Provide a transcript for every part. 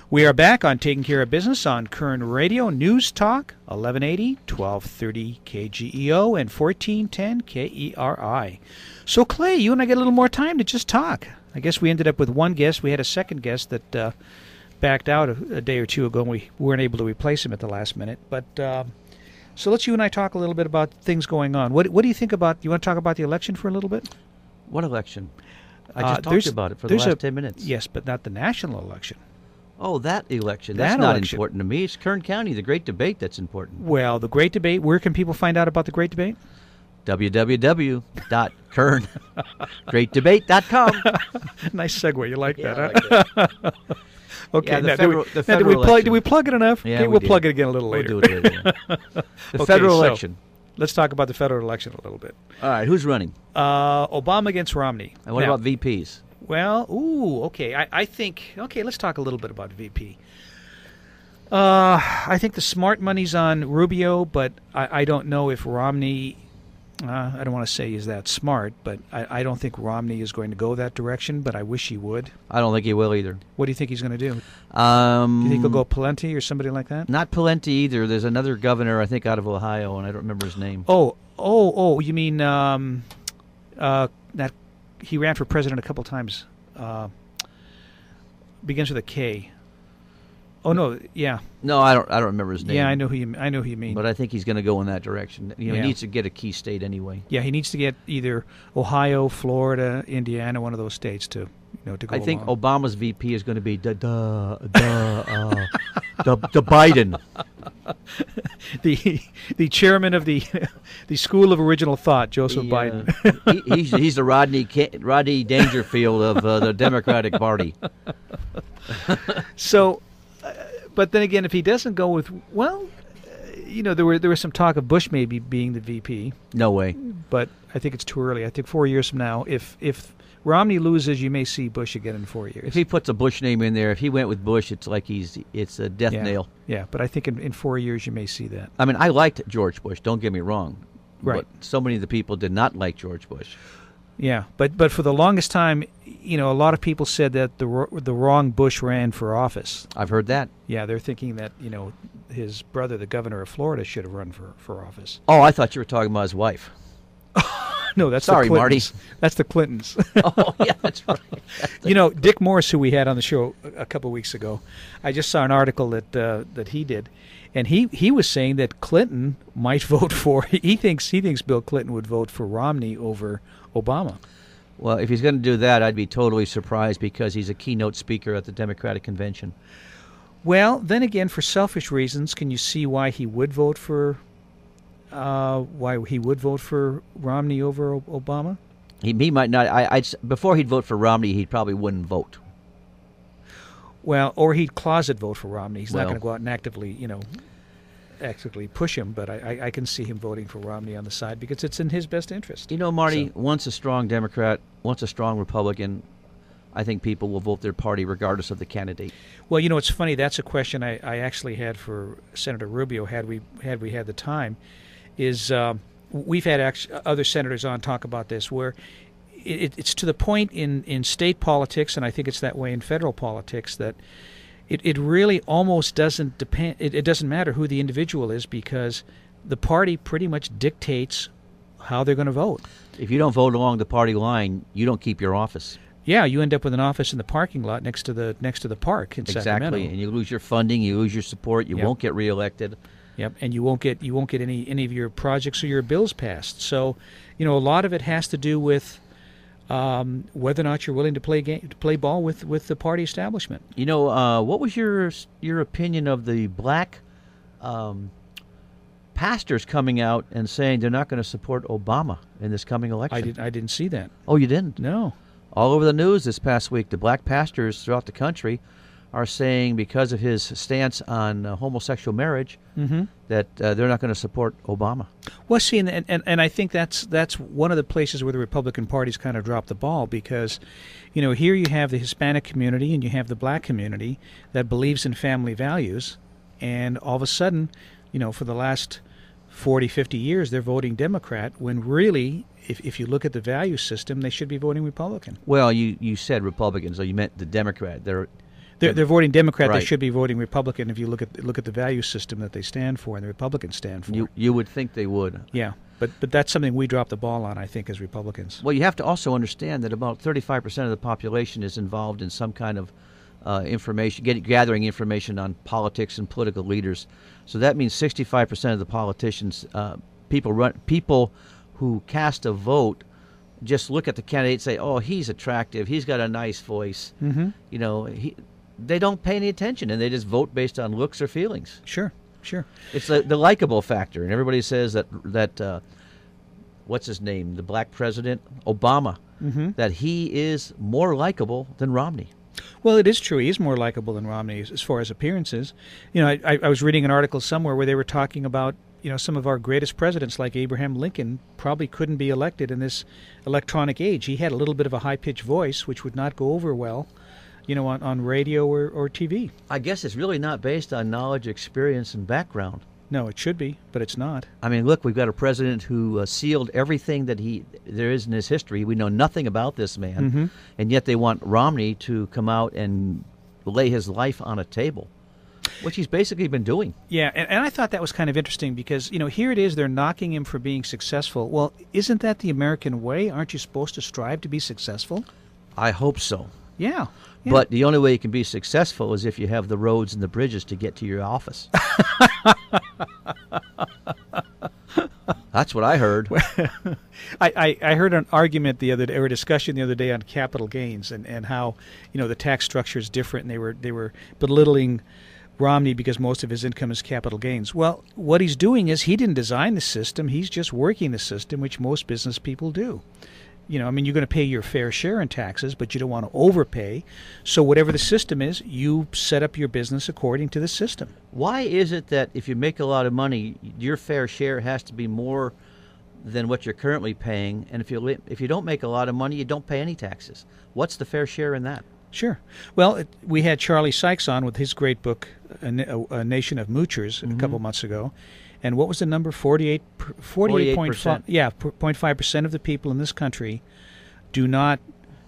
We are back on Taking Care of Business on Kern Radio News Talk, 1180, 1230 KGEO, and 1410 KERI. So, Clay, you and I get a little more time to just talk. I guess we ended up with one guest. We had a second guest that backed out a day or two ago, and we weren't able to replace him at the last minute. But so let's you and I talk a little bit about things going on. What do you think about, you want to talk about the election for a little bit? What election? I just talked about it for the last 10 minutes. Yes, but not the national election. Oh, that election. That's not important to me. It's Kern County, the Great Debate, that's important. Well, the Great Debate, where can people find out about the Great Debate? www.kerngreatdebate.com. Nice segue. You like that, huh? I like that. Okay. Yeah, did we plug it enough? Yeah, okay, we'll plug it again a little later. We'll do it later. The federal election. Let's talk about the federal election a little bit. All right, who's running? Obama against Romney. And what about VPs? Well, okay. I think, let's talk a little bit about VP. I think the smart money's on Rubio, but I don't know if Romney, I don't want to say he's that smart, but I don't think Romney is going to go that direction, but I wish he would. I don't think he will either. What do you think he's going to do? Do you think he'll go Pawlenty or somebody like that? Not Pawlenty either. There's another governor, I think, out of Ohio, and I don't remember his name. Oh, you mean that he ran for president a couple times. Begins with a K. Oh no, yeah. No, I don't remember his name. Yeah, I know who you mean. But I think he's going to go in that direction. He needs to get a key state anyway. Yeah, he needs to get either Ohio, Florida, Indiana, one of those states to go. I think Obama's VP is going to be the Biden. The chairman of the School of Original Thought, Joseph Biden. He's the Rodney Dangerfield of the Democratic Party. So, but then again, if he doesn't go with, there was some talk of Bush maybe being the VP. No way. But I think it's too early. I think 4 years from now, if Romney loses, you may see Bush again in 4 years. If he puts a Bush name in there, if he went with Bush, it's like it's a death nail. Yeah, but I think in 4 years you may see that. I mean, I liked George Bush. Don't get me wrong. Right. But so many of the people did not like George Bush. Yeah, but for the longest time, a lot of people said that the wrong Bush ran for office. I've heard that. Yeah, they're thinking that his brother, the governor of Florida, should have run for office. Oh, I thought you were talking about his wife. No, that's sorry, the Clintons. Marty. That's the Clintons. Oh, yeah, that's right. Dick Morris, who we had on the show a couple of weeks ago, I just saw an article that he did, and he was saying that Clinton might vote for. He thinks Bill Clinton would vote for Romney over Obama. Well, if he's going to do that, I'd be totally surprised because he's a keynote speaker at the Democratic Convention. Well, then again, for selfish reasons, can you see why he would vote for? Why he would vote for Romney over Obama? He might not. Before he'd vote for Romney, he probably wouldn't vote. Well, or he'd closet vote for Romney. He's not going to go out and actively push him. But I can see him voting for Romney on the side because it's in his best interest. Marty, once a strong Democrat, once a strong Republican, I think people will vote their party regardless of the candidate. Well, it's funny. That's a question I actually had for Senator Rubio had we had the time. We've had other senators on talk about this, where it's to the point in state politics, and I think it's that way in federal politics, that it really almost doesn't depend. It doesn't matter who the individual is because the party pretty much dictates how they're going to vote. If you don't vote along the party line, you don't keep your office. Yeah, you end up with an office in the parking lot next to the park in Sacramento. Exactly, and you lose your funding, you lose your support, you won't get reelected. Yep, and you won't get any of your projects or your bills passed. So, a lot of it has to do with whether or not you're willing to play ball with the party establishment. What was your opinion of the black pastors coming out and saying they're not going to support Obama in this coming election? I didn't see that. Oh, you didn't? No. All over the news this past week, the black pastors throughout the country are saying because of his stance on homosexual marriage that they're not going to support Obama. Well, see, and I think that's one of the places where the Republican Party's kind of dropped the ball because, here you have the Hispanic community and you have the black community that believes in family values, and all of a sudden, for the last 40, 50 years, they're voting Democrat when really, if you look at the value system, they should be voting Republican. Well, you said Republican, so you meant the Democrat. They're voting Democrat. Right. They should be voting Republican if you look at the value system that they stand for and the Republicans stand for. You would think they would. Yeah, but that's something we dropped the ball on, I think, as Republicans. Well, you have to also understand that about 35% of the population is involved in some kind of gathering information on politics and political leaders. So that means 65% of the politicians, people who cast a vote, just look at the candidate and say, "Oh, he's attractive. He's got a nice voice." Mm-hmm. You know, they don't pay any attention, and they just vote based on looks or feelings. Sure. It's the likable factor, and everybody says that what's his name, the black president, Obama, that he is more likable than Romney. Well, it is true. He is more likable than Romney as far as appearances. You know, I was reading an article somewhere where they were talking about, you know, some of our greatest presidents like Abraham Lincoln probably couldn't be elected in this electronic age. He had a little bit of a high-pitched voice, which would not go over well, you know, on radio or TV. I guess it's really not based on knowledge, experience, and background. No, it should be, but it's not. I mean, look, we've got a president who sealed everything that there is in his history. We know nothing about this man, and yet they want Romney to come out and lay his life on a table, which he's basically been doing. Yeah, and I thought that was kind of interesting because, you know, here it is, they're knocking him for being successful. Well, isn't that the American way? Aren't you supposed to strive to be successful? I hope so. Yeah. But the only way you can be successful is if you have the roads and the bridges to get to your office. That's what I heard. I heard an argument the other day, or a discussion the other day on capital gains and how, you know, the tax structure is different, and they were belittling Romney because most of his income is capital gains. Well, what he's doing is he didn't design the system. He's just working the system, which most business people do. You know, I mean, you're going to pay your fair share in taxes, but you don't want to overpay. So whatever the system is, you set up your business according to the system. Why is it that if you make a lot of money, your fair share has to be more than what you're currently paying, and if you don't make a lot of money, you don't pay any taxes? What's the fair share in that? Sure. Well, we had Charlie Sykes on with his great book, A Nation of Moochers, a couple months ago. And what was the number? 48.5. Yeah, 0.5% of the people in this country do not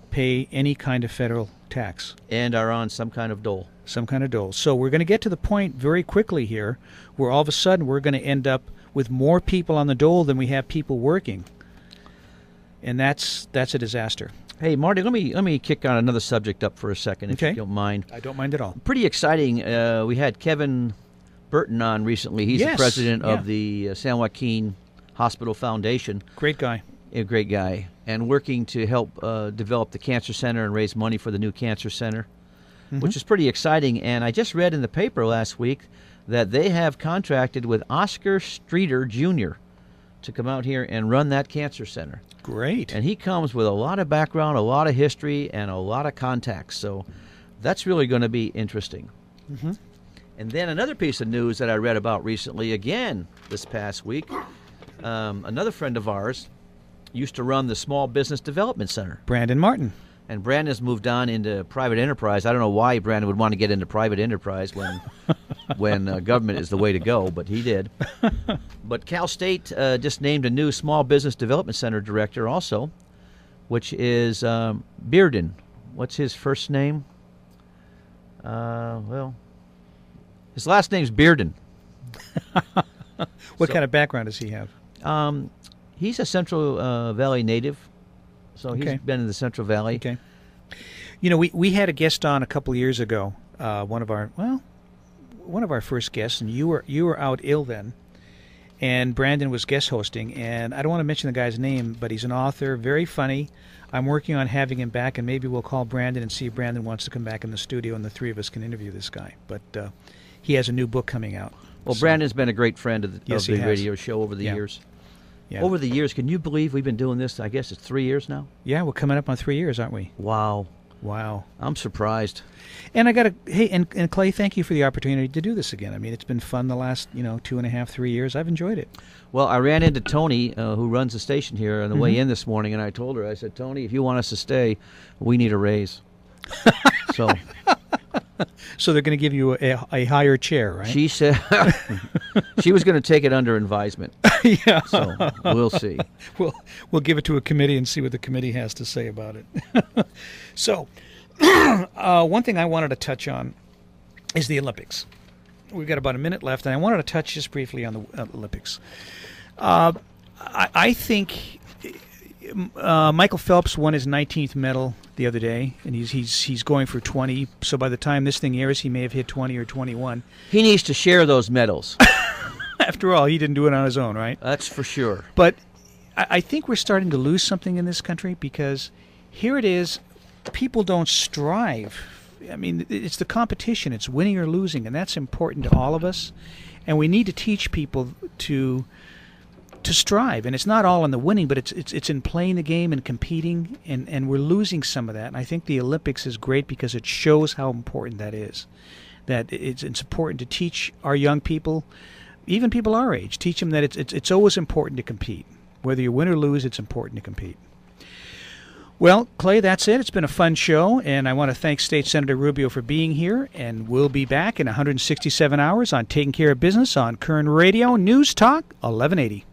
pay any kind of federal tax. And are on some kind of dole. Some kind of dole. So we're going to get to the point very quickly here where all of a sudden we're going to end up with more people on the dole than we have people working. And that's a disaster. Hey, Marty, let me kick on another subject up for a second, if you don't mind. I don't mind at all. Pretty exciting. We had Kevin Burton on recently. He's the president of the San Joaquin Hospital Foundation. Great guy. A great guy. And working to help develop the cancer center and raise money for the new cancer center, which is pretty exciting. And I just read in the paper last week that they have contracted with Oscar Streeter Jr. to come out here and run that cancer center. Great. And he comes with a lot of background, a lot of history, and a lot of contacts. So that's really going to be interesting. And then another piece of news that I read about recently, again this past week, another friend of ours used to run the Small Business Development Center. Brandon Martin. And Brandon's moved on into private enterprise. I don't know why Brandon would want to get into private enterprise when government is the way to go, but he did. But Cal State just named a new Small Business Development Center director also, which is Bearden. What's his first name? Well, his last name's Bearden. What kind of background does he have? He's a Central Valley native, so he's been in the Central Valley. Okay. You know, we had a guest on a couple of years ago. One of our first guests, and you were out ill then, and Brandon was guest hosting. And I don't want to mention the guy's name, but he's an author, very funny. I'm working on having him back, and maybe we'll call Brandon and see if Brandon wants to come back in the studio, and the three of us can interview this guy. But he has a new book coming out. Well, so Brandon's been a great friend of the radio show over the years. Yeah. Over the years, can you believe we've been doing this? I guess it's 3 years now. Yeah, we're coming up on 3 years, aren't we? Wow. I'm surprised. And I got to, and Clay, thank you for the opportunity to do this again. I mean, it's been fun the last 2.5, 3 years. I've enjoyed it. Well, I ran into Tony, who runs the station here, on the way in this morning, and I told her, I said, Tony, if you want us to stay, we need a raise. So they're going to give you a higher chair, right? She said she was going to take it under advisement. Yeah. So we'll see. We'll give it to a committee and see what the committee has to say about it. So One thing I wanted to touch on is the Olympics. We've got about a minute left, and I wanted to touch just briefly on the Olympics. I think Michael Phelps won his 19th medal the other day, and he's going for 20. So by the time this thing airs, he may have hit 20 or 21. He needs to share those medals. After all, he didn't do it on his own, right? That's for sure. But I think we're starting to lose something in this country because here it is, people don't strive. I mean, it's the competition. It's winning or losing, and that's important to all of us. And we need to teach people to strive. And it's not all in the winning, but it's in playing the game and competing, and we're losing some of that. And I think the Olympics is great because it shows how important that is. That it's important to teach our young people, even people our age, teach them that it's always important to compete. Whether you win or lose, it's important to compete. Well, Clay, that's it. It's been a fun show, and I want to thank State Senator Rubio for being here, and we'll be back in 167 hours on Taking Care of Business on Kern Radio News Talk 1180.